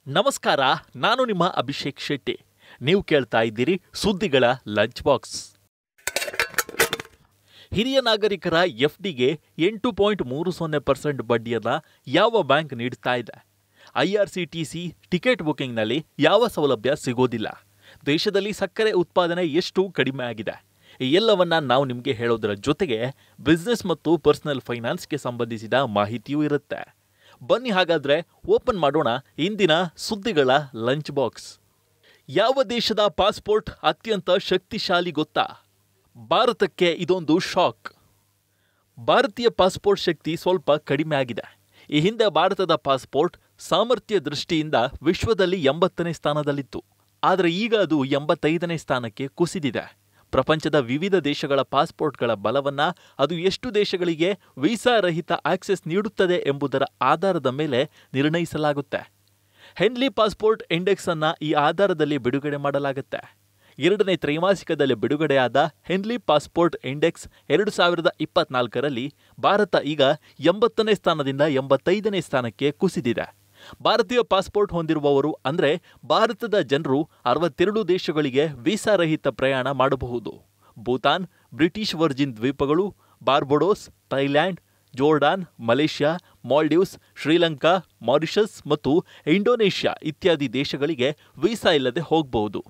ನಮಸ್ಕಾರ, ನಾನು ನಿಮ್ಮ ಅಭಿಷೇಕ್ ಶೆಟ್ಟಿ. ನೀವು ಕೇಳ್ತಾ ಇದ್ದೀರಿ ಸುದ್ದಿಗಳ ಲಂಚ್ ಬಾಕ್ಸ್. ಹಿರಿಯ ನಾಗರಿಕರ ಎಫ್ಡಿಗೆ 8.30% ಬಡ್ಡಿಯನ್ನು ಯಾವ ಬ್ಯಾಂಕ್ ನೀಡ್ತಾ ಇದೆ? IRCTC ಟಿಕೆಟ್ ಬುಕಿಂಗ್ನಲ್ಲಿ ಯಾವ ಸೌಲಭ್ಯ ಸಿಗೋದಿಲ್ಲ? ದೇಶದಲ್ಲಿ ಸಕ್ಕರೆ ಉತ್ಪಾದನೆ ಎಷ್ಟು ಕಡಿಮೆ ಆಗಿದೆ? ಈ ಎಲ್ಲವನ್ನ ನಾವು ನಿಮಗೆ ಹೇಳೋದರ ಜೊತೆಗೆ ಬಿಸ್ನೆಸ್ ಮತ್ತು ಪರ್ಸನಲ್ ಫೈನಾನ್ಸ್ಗೆ ಸಂಬಂಧಿಸಿದ ಮಾಹಿತಿಯೂ ಇರುತ್ತೆ. ಬನ್ನಿ ಹಾಗಾದ್ರೆ ಓಪನ್ ಮಾಡೋಣ ಇಂದಿನ ಸುದ್ದಿಗಳ ಲಂಚ್ ಬಾಕ್ಸ್. ಯಾವ ದೇಶದ ಪಾಸ್ಪೋರ್ಟ್ ಅತ್ಯಂತ ಶಕ್ತಿಶಾಲಿ ಗೊತ್ತಾ? ಭಾರತಕ್ಕೆ ಇದೊಂದು ಶಾಕ್. ಭಾರತೀಯ ಪಾಸ್ಪೋರ್ಟ್ ಶಕ್ತಿ ಸ್ವಲ್ಪ ಕಡಿಮೆ ಆಗಿದೆ. ಈ ಹಿಂದೆ ಭಾರತದ ಪಾಸ್ಪೋರ್ಟ್ ಸಾಮರ್ಥ್ಯ ದೃಷ್ಟಿಯಿಂದ ವಿಶ್ವದಲ್ಲಿ 80ನೇ ಸ್ಥಾನದಲ್ಲಿತ್ತು. ಆದರೆ ಈಗ ಅದು 85ನೇ ಸ್ಥಾನಕ್ಕೆ ಕುಸಿದಿದೆ. ಪ್ರಪಂಚದ ವಿವಿಧ ದೇಶಗಳ ಪಾಸ್ಪೋರ್ಟ್ಗಳ ಬಲವನ್ನು ಅದು ಎಷ್ಟು ದೇಶಗಳಿಗೆ ವೀಸಾ ರಹಿತ ಆಕ್ಸೆಸ್ ನೀಡುತ್ತದೆ ಎಂಬುದರ ಆಧಾರದ ಮೇಲೆ ನಿರ್ಣಯಿಸಲಾಗುತ್ತೆ. ಹೆನ್ಲಿ ಪಾಸ್ಪೋರ್ಟ್ ಇಂಡೆಕ್ಸ್ ಅನ್ನು ಈ ಆಧಾರದಲ್ಲಿ ಬಿಡುಗಡೆ ಮಾಡಲಾಗುತ್ತೆ. 2ನೇ ತ್ರೈಮಾಸಿಕದಲ್ಲಿ ಬಿಡುಗಡೆಯಾದ ಹೆನ್ಲಿ ಪಾಸ್ಪೋರ್ಟ್ ಇಂಡೆಕ್ಸ್ 2024ರಲ್ಲಿ ಭಾರತ ಈಗ 80ನೇ ಸ್ಥಾನದಿಂದ 85ನೇ ಸ್ಥಾನಕ್ಕೆ ಕುಸಿದಿದೆ. ಭಾರತೀಯ ಪಾಸ್ಪೋರ್ಟ್ ಹೊಂದಿರುವವರು ಅಂದರೆ ಭಾರತದ ಜನರು 62 ದೇಶಗಳಿಗೆ ವೀಸಾ ರಹಿತ ಪ್ರಯಾಣ ಮಾಡಬಹುದು. ಭೂತಾನ್, ಬ್ರಿಟಿಷ್ ವರ್ಜಿನ್ ದ್ವೀಪಗಳು, Barbados, Thailand, Jordan, Malaysia, Maldives, Sri Lanka, Mauritius ಮತ್ತು ಇಂಡೋನೇಷ್ಯಾ ಇತ್ಯಾದಿ ದೇಶಗಳಿಗೆ ವೀಸಾ ಇಲ್ಲದೆ ಹೋಗಬಹುದು.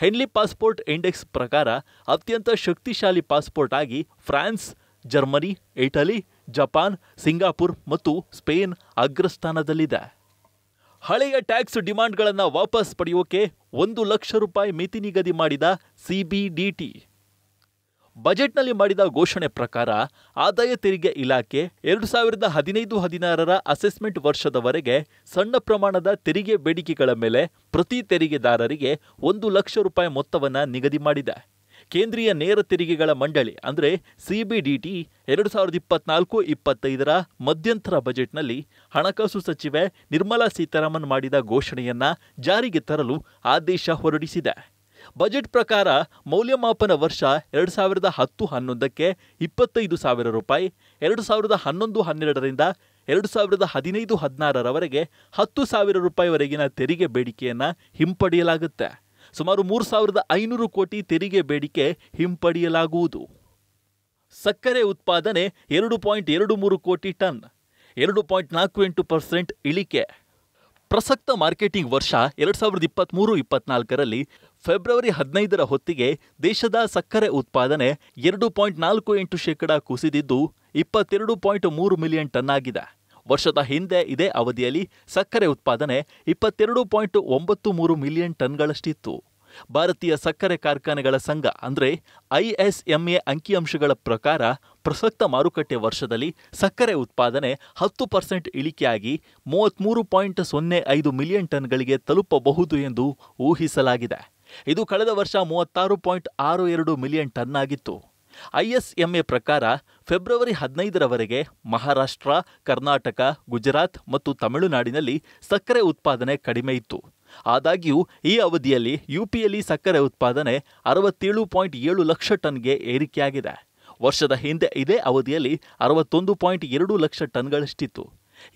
ಹೆನ್ಲಿ ಪಾಸ್ಪೋರ್ಟ್ ಇಂಡೆಕ್ಸ್ ಪ್ರಕಾರ ಅತ್ಯಂತ ಶಕ್ತಿಶಾಲಿ ಪಾಸ್ಪೋರ್ಟ್ ಆಗಿ France, Germany, Italy, Japan, Singapore ಮತ್ತು ಸ್ಪೇನ್ ಅಗ್ರಸ್ಥಾನದಲ್ಲಿದೆ. ಹಳೆಯ ಟ್ಯಾಕ್ಸ್ ಡಿಮಾಂಡ್ಗಳನ್ನು ವಾಪಸ್ ಪಡೆಯೋಕೆ 1 ಲಕ್ಷ ರೂಪಾಯಿ ಮಿತಿ ನಿಗದಿ ಮಾಡಿದ CBDT. ಬಜೆಟ್ನಲ್ಲಿ ಮಾಡಿದ ಘೋಷಣೆ ಪ್ರಕಾರ ಆದಾಯ ತೆರಿಗೆ ಇಲಾಖೆ 2015-16ರ ಅಸೆಸ್ಮೆಂಟ್ ವರ್ಷದವರೆಗೆ ಸಣ್ಣ ಪ್ರಮಾಣದ ತೆರಿಗೆ ಬೇಡಿಕೆಗಳ ಮೇಲೆ ಪ್ರತಿ ತೆರಿಗೆದಾರರಿಗೆ 1 ಲಕ್ಷ ರೂಪಾಯಿ ಮೊತ್ತವನ್ನು ನಿಗದಿ ಮಾಡಿದೆ. ಕೇಂದ್ರೀಯ ನೇರ ತೆರಿಗೆಗಳ ಮಂಡಳಿ ಅಂದರೆ CBDT 2024-25ರ ಮಧ್ಯಂತರ ಬಜೆಟ್ನಲ್ಲಿ ಹಣಕಾಸು ಸಚಿವೆ ನಿರ್ಮಲಾ ಸೀತಾರಾಮನ್ ಮಾಡಿದ ಘೋಷಣೆಯನ್ನ ಜಾರಿಗೆ ತರಲು ಆದೇಶ ಹೊರಡಿಸಿದೆ. ಬಜೆಟ್ ಪ್ರಕಾರ ಮೌಲ್ಯಮಾಪನ ವರ್ಷ 2010-11ಕ್ಕೆ 25,000 ರೂಪಾಯಿ, 2011-12ರಿಂದ 2015-16ರವರೆಗೆ 10,000 ರೂಪಾಯಿವರೆಗಿನ ತೆರಿಗೆ ಬೇಡಿಕೆಯನ್ನು ಹಿಂಪಡೆಯಲಾಗುತ್ತೆ. ಸುಮಾರು 3,500 ಕೋಟಿ ತೆರಿಗೆ ಬೇಡಿಕೆ ಹಿಂಪಡೆಯಲಾಗುವುದು. ಸಕ್ಕರೆ ಉತ್ಪಾದನೆ 2.23 ಕೋಟಿ ಟನ್, 2.48% ಇಳಿಕೆ. ಪ್ರಸಕ್ತ ಮಾರ್ಕೆಟಿಂಗ್ ವರ್ಷ 2023-24ರಲ್ಲಿ ಫೆಬ್ರವರಿ 15ರ ಹೊತ್ತಿಗೆ ದೇಶದ ಸಕ್ಕರೆ ಉತ್ಪಾದನೆ 2.48% ಕುಸಿದಿದ್ದು 22.3 ಮಿಲಿಯನ್ ಟನ್ ಆಗಿದೆ. ವರ್ಷದ ಹಿಂದೆ ಇದೇ ಅವಧಿಯಲ್ಲಿ ಸಕ್ಕರೆ ಉತ್ಪಾದನೆ 22.93 ಮಿಲಿಯನ್ ಟನ್ಗಳಷ್ಟಿತ್ತು. ಭಾರತೀಯ ಸಕ್ಕರೆ ಕಾರ್ಖಾನೆಗಳ ಸಂಘ ಅಂದರೆ ISMA ಅಂಕಿಅಂಶಗಳ ಪ್ರಕಾರ ಪ್ರಸಕ್ತ ಮಾರುಕಟ್ಟೆ ವರ್ಷದಲ್ಲಿ ಸಕ್ಕರೆ ಉತ್ಪಾದನೆ 10% ಇಳಿಕೆಯಾಗಿ 33.05 ಮಿಲಿಯನ್ ಟನ್ಗಳಿಗೆ ತಲುಪಬಹುದು ಎಂದು ಊಹಿಸಲಾಗಿದೆ. ಇದು ಕಳೆದ ವರ್ಷ 36.62 ಮಿಲಿಯನ್ ಟನ್ ಆಗಿತ್ತು. ISMA ಪ್ರಕಾರ ಫೆಬ್ರವರಿ 15ರವರೆಗೆ ಮಹಾರಾಷ್ಟ್ರ, ಕರ್ನಾಟಕ, ಗುಜರಾತ್ ಮತ್ತು ತಮಿಳುನಾಡಿನಲ್ಲಿ ಸಕ್ಕರೆ ಉತ್ಪಾದನೆ ಕಡಿಮೆ ಇತ್ತು. ಆದಾಗ್ಯೂ ಈ ಅವಧಿಯಲ್ಲಿ UPಯಲ್ಲಿ ಸಕ್ಕರೆ ಉತ್ಪಾದನೆ 67.7 ಲಕ್ಷ ಟನ್ಗೆ ಏರಿಕೆಯಾಗಿದೆ. ವರ್ಷದ ಹಿಂದೆ ಇದೇ ಅವಧಿಯಲ್ಲಿ 61.2 ಲಕ್ಷ ಟನ್ಗಳಷ್ಟಿತ್ತು.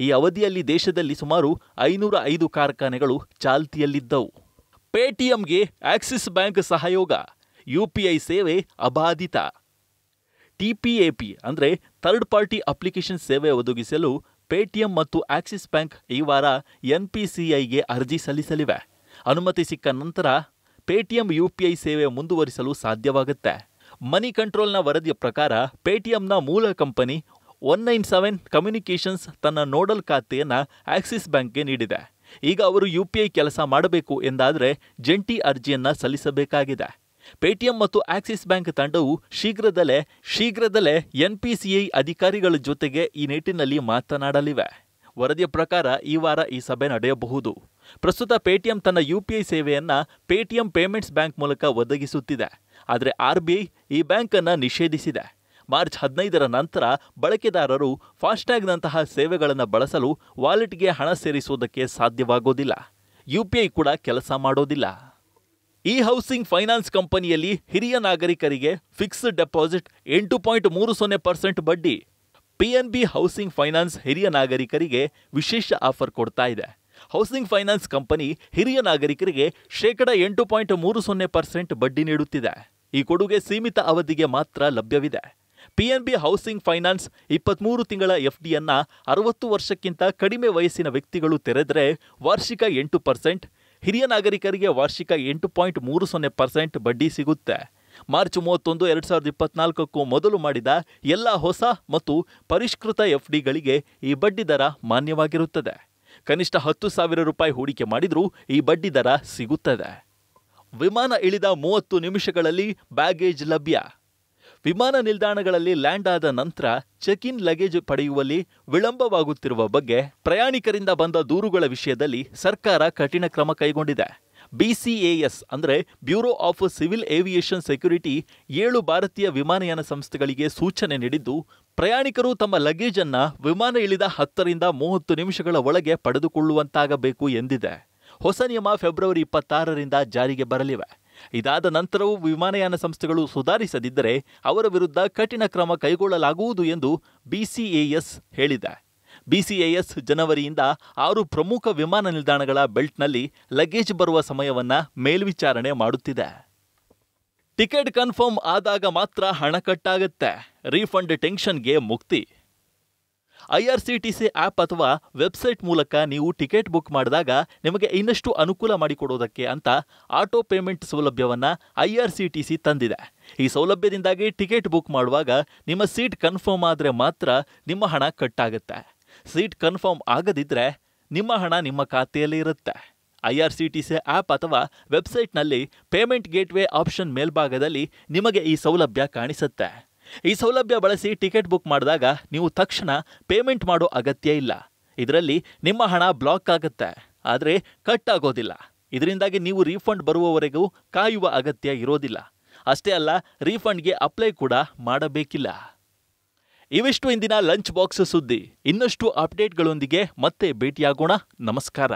ಈ ಅವಧಿಯಲ್ಲಿ ದೇಶದಲ್ಲಿ ಸುಮಾರು 505 ಕಾರ್ಖಾನೆಗಳು ಚಾಲ್ತಿಯಲ್ಲಿದ್ದವು. ಪೇಟಿಎಂಗೆ ಆಕ್ಸಿಸ್ ಬ್ಯಾಂಕ್ ಸಹಯೋಗ, UPI ಸೇವೆ ಅಬಾಧಿತ. TPAP ಅಂದರೆ ಥರ್ಡ್ ಪಾರ್ಟಿ ಅಪ್ಲಿಕೇಶನ್ ಸೇವೆ ಒದಗಿಸಲು ಪೇಟಿಎಂ ಮತ್ತು ಆಕ್ಸಿಸ್ ಬ್ಯಾಂಕ್ ಈ ವಾರ NPCIಗೆ ಅರ್ಜಿ ಸಲ್ಲಿಸಲಿವೆ. ಅನುಮತಿ ಸಿಕ್ಕ ನಂತರ ಪೇಟಿಎಂ UPI ಸೇವೆ ಮುಂದುವರಿಸಲು ಸಾಧ್ಯವಾಗುತ್ತೆ. ಮನಿ ಕಂಟ್ರೋಲ್ನ ವರದಿಯ ಪ್ರಕಾರ ಪೇಟಿಎಂನ ಮೂಲ ಕಂಪನಿ 197 ಕಮ್ಯುನಿಕೇಷನ್ಸ್ ತನ್ನ ನೋಡಲ್ ಖಾತೆಯನ್ನು ಆಕ್ಸಿಸ್ ಬ್ಯಾಂಕ್ಗೆ ನೀಡಿದೆ. ಈಗ ಅವರು UPI ಕೆಲಸ ಮಾಡಬೇಕು ಎಂದಾದರೆ ಜಂಟಿ ಅರ್ಜಿಯನ್ನು ಸಲ್ಲಿಸಬೇಕಾಗಿದೆ. ಪೇಟಿಎಂ ಮತ್ತು ಆಕ್ಸಿಸ್ ಬ್ಯಾಂಕ್ ತಂಡವು ಶೀಘ್ರದಲ್ಲೇ NPCI ಅಧಿಕಾರಿಗಳ ಜೊತೆಗೆ ಈ ನಿಟ್ಟಿನಲ್ಲಿ ಮಾತನಾಡಲಿವೆ. ವರದಿಯ ಪ್ರಕಾರ ಈ ವಾರ ಈ ಸಭೆ ನಡೆಯಬಹುದು. ಪ್ರಸ್ತುತ ಪೇಟಿಎಂ ತನ್ನ UPI ಸೇವೆಯನ್ನು ಪೇಟಿಎಂ ಪೇಮೆಂಟ್ಸ್ ಬ್ಯಾಂಕ್ ಮೂಲಕ ಒದಗಿಸುತ್ತಿದೆ. ಆದರೆ RBI ಈ ಬ್ಯಾಂಕನ್ನು ನಿಷೇಧಿಸಿದೆ. ಮಾರ್ಚ್ 15ರ ನಂತರ ಬಳಕೆದಾರರು ಫಾಸ್ಟ್ಯಾಗ್ನಂತಹ ಸೇವೆಗಳನ್ನು ಬಳಸಲು ವಾಲೆಟ್ಗೆ ಹಣ ಸೇರಿಸುವುದಕ್ಕೆ ಸಾಧ್ಯವಾಗೋದಿಲ್ಲ. UPI ಕೂಡ ಕೆಲಸ ಮಾಡೋದಿಲ್ಲ. ಈ ಹೌಸಿಂಗ್ ಫೈನಾನ್ಸ್ ಕಂಪನಿಯಲ್ಲಿ ಹಿರಿಯ ನಾಗರಿಕರಿಗೆ ಫಿಕ್ಸ್ಡ್ ಡೆಪಾಸಿಟ್ 8.30% ಬಡ್ಡಿ. PNB ಹೌಸಿಂಗ್ ಫೈನಾನ್ಸ್ ಹಿರಿಯ ನಾಗರಿಕರಿಗೆ ವಿಶೇಷ ಆಫರ್ ಕೊಡ್ತಾ ಇದೆ. ಹೌಸಿಂಗ್ ಫೈನಾನ್ಸ್ ಕಂಪನಿ ಹಿರಿಯ ನಾಗರಿಕರಿಗೆ 8.30% ಬಡ್ಡಿ ನೀಡುತ್ತಿದೆ. ಈ ಕೊಡುಗೆ ಸೀಮಿತ ಅವಧಿಗೆ ಮಾತ್ರ ಲಭ್ಯವಿದೆ. PNB ಹೌಸಿಂಗ್ ಫೈನಾನ್ಸ್ 23 ತಿಂಗಳ FDಯನ್ನ 60 ವರ್ಷಕ್ಕಿಂತ ಕಡಿಮೆ ವಯಸ್ಸಿನ ವ್ಯಕ್ತಿಗಳು ತೆರೆದರೆ ವಾರ್ಷಿಕ 8%, ಹಿರಿಯ ನಾಗರಿಕರಿಗೆ ವಾರ್ಷಿಕ 8.30% ಬಡ್ಡಿ ಸಿಗುತ್ತೆ. ಮಾರ್ಚ್ 31, 2024ಕ್ಕೂ ಮೊದಲು ಮಾಡಿದ ಎಲ್ಲ ಹೊಸ ಮತ್ತು ಪರಿಷ್ಕೃತ FDಗಳಿಗೆ ಈ ಬಡ್ಡಿ ದರ ಮಾನ್ಯವಾಗಿರುತ್ತದೆ. ಕನಿಷ್ಠ 10,000 ರೂಪಾಯಿ ಹೂಡಿಕೆ ಮಾಡಿದ್ರೂ ಈ ಬಡ್ಡಿ ದರ ಸಿಗುತ್ತದೆ. ವಿಮಾನ ಇಳಿದ 30 ನಿಮಿಷಗಳಲ್ಲಿ ಬ್ಯಾಗೇಜ್ ಲಭ್ಯ. ವಿಮಾನ ನಿಲ್ದಾಣಗಳಲ್ಲಿ ಲ್ಯಾಂಡ್ ಆದ ನಂತರ ಚೆಕ್ ಇನ್ ಲಗೇಜ್ ಪಡೆಯುವಲ್ಲಿ ವಿಳಂಬವಾಗುತ್ತಿರುವ ಬಗ್ಗೆ ಪ್ರಯಾಣಿಕರಿಂದ ಬಂದ ದೂರುಗಳ ವಿಷಯದಲ್ಲಿ ಸರ್ಕಾರ ಕಠಿಣ ಕ್ರಮ ಕೈಗೊಂಡಿದೆ. BCAS ಅಂದರೆ bureau of civil aviation security 7 ಭಾರತೀಯ ವಿಮಾನಯಾನ ಸಂಸ್ಥೆಗಳಿಗೆ ಸೂಚನೆ ನೀಡಿದ್ದು, ಪ್ರಯಾಣಿಕರು ತಮ್ಮ ಲಗೇಜ್ ಅನ್ನ ವಿಮಾನ ಇಳಿದ 10 ರಿಂದ 30 ನಿಮಿಷಗಳ ಒಳಗೆ ಪಡೆದುಕೊಳ್ಳುವಂತಾಗಬೇಕು ಎಂದಿದೆ. ಹೊಸ ನಿಯಮ ಫೆಬ್ರವರಿ 26ರಿಂದ ಜಾರಿಗೆ ಬರಲಿವೆ. ಇದಾದ ನಂತರವೂ ವಿಮಾನಯಾನ ಸಂಸ್ಥೆಗಳು ಸುಧಾರಿಸದಿದ್ದರೆ ಅವರ ವಿರುದ್ಧ ಕಠಿಣ ಕ್ರಮ ಕೈಗೊಳ್ಳಲಾಗುವುದು ಎಂದು BCAS ಹೇಳಿದೆ. BCAS ಜನವರಿಯಿಂದ 6 ಪ್ರಮುಖ ವಿಮಾನ ನಿಲ್ದಾಣಗಳ ಬೆಲ್ಟ್ನಲ್ಲಿ ಲಗೇಜ್ ಬರುವ ಸಮಯವನ್ನ ಮೇಲ್ವಿಚಾರಣೆ ಮಾಡುತ್ತಿದೆ. ಟಿಕೆಟ್ ಕನ್ಫರ್ಮ್ ಆದಾಗ ಮಾತ್ರ ಹಣ ಕಟ್ಟಾಗುತ್ತೆ. ರೀಫಂಡ್ ಟೆನ್ಷನ್ಗೆ ಮುಕ್ತಿ. IRCTC ಆ್ಯಪ್ ಅಥವಾ ವೆಬ್ಸೈಟ್ ಮೂಲಕ ನೀವು ಟಿಕೆಟ್ ಬುಕ್ ಮಾಡಿದಾಗ ನಿಮಗೆ ಇನ್ನಷ್ಟು ಅನುಕೂಲ ಮಾಡಿಕೊಡೋದಕ್ಕೆ ಅಂತ ಆಟೋ ಪೇಮೆಂಟ್ ಸೌಲಭ್ಯವನ್ನು IRCTC ತಂದಿದೆ. ಈ ಸೌಲಭ್ಯದಿಂದಾಗಿ ಟಿಕೆಟ್ ಬುಕ್ ಮಾಡುವಾಗ ನಿಮ್ಮ ಸೀಟ್ ಕನ್ಫರ್ಮ್ ಆದರೆ ಮಾತ್ರ ನಿಮ್ಮ ಹಣ ಕಟ್ಟಾಗುತ್ತೆ. ಸೀಟ್ ಕನ್ಫರ್ಮ್ ಆಗದಿದ್ದರೆ ನಿಮ್ಮ ಹಣ ನಿಮ್ಮ ಖಾತೆಯಲ್ಲಿ ಇರುತ್ತೆ. IRCTC ಆ್ಯಪ್ ಅಥವಾ ವೆಬ್ಸೈಟ್ನಲ್ಲಿ ಪೇಮೆಂಟ್ ಗೇಟ್ವೇ ಆಪ್ಷನ್ ಮೇಲ್ಭಾಗದಲ್ಲಿ ನಿಮಗೆ ಈ ಸೌಲಭ್ಯ ಕಾಣಿಸುತ್ತೆ. ಈ ಸೌಲಭ್ಯ ಬಳಸಿ ಟಿಕೆಟ್ ಬುಕ್ ಮಾಡಿದಾಗ ನೀವು ತಕ್ಷಣ ಪೇಮೆಂಟ್ ಮಾಡೋ ಅಗತ್ಯ ಇಲ್ಲ. ಇದರಲ್ಲಿ ನಿಮ್ಮ ಹಣ ಬ್ಲಾಕ್ ಆಗುತ್ತೆ, ಆದರೆ ಕಟ್ ಆಗೋದಿಲ್ಲ. ಇದರಿಂದಾಗಿ ನೀವು ರೀಫಂಡ್ ಬರುವವರೆಗೂ ಕಾಯುವ ಅಗತ್ಯ ಇರೋದಿಲ್ಲ. ಅಷ್ಟೇ ಅಲ್ಲ, ರೀಫಂಡ್ಗೆ ಅಪ್ಲೈ ಕೂಡ ಮಾಡಬೇಕಿಲ್ಲ. ಇವಿಷ್ಟು ಇಂದಿನ ಲಂಚ್ ಬಾಕ್ಸ್ ಸುದ್ದಿ. ಇನ್ನಷ್ಟು ಅಪ್ಡೇಟ್ಗಳೊಂದಿಗೆ ಮತ್ತೆ ಭೇಟಿಯಾಗೋಣ. ನಮಸ್ಕಾರ.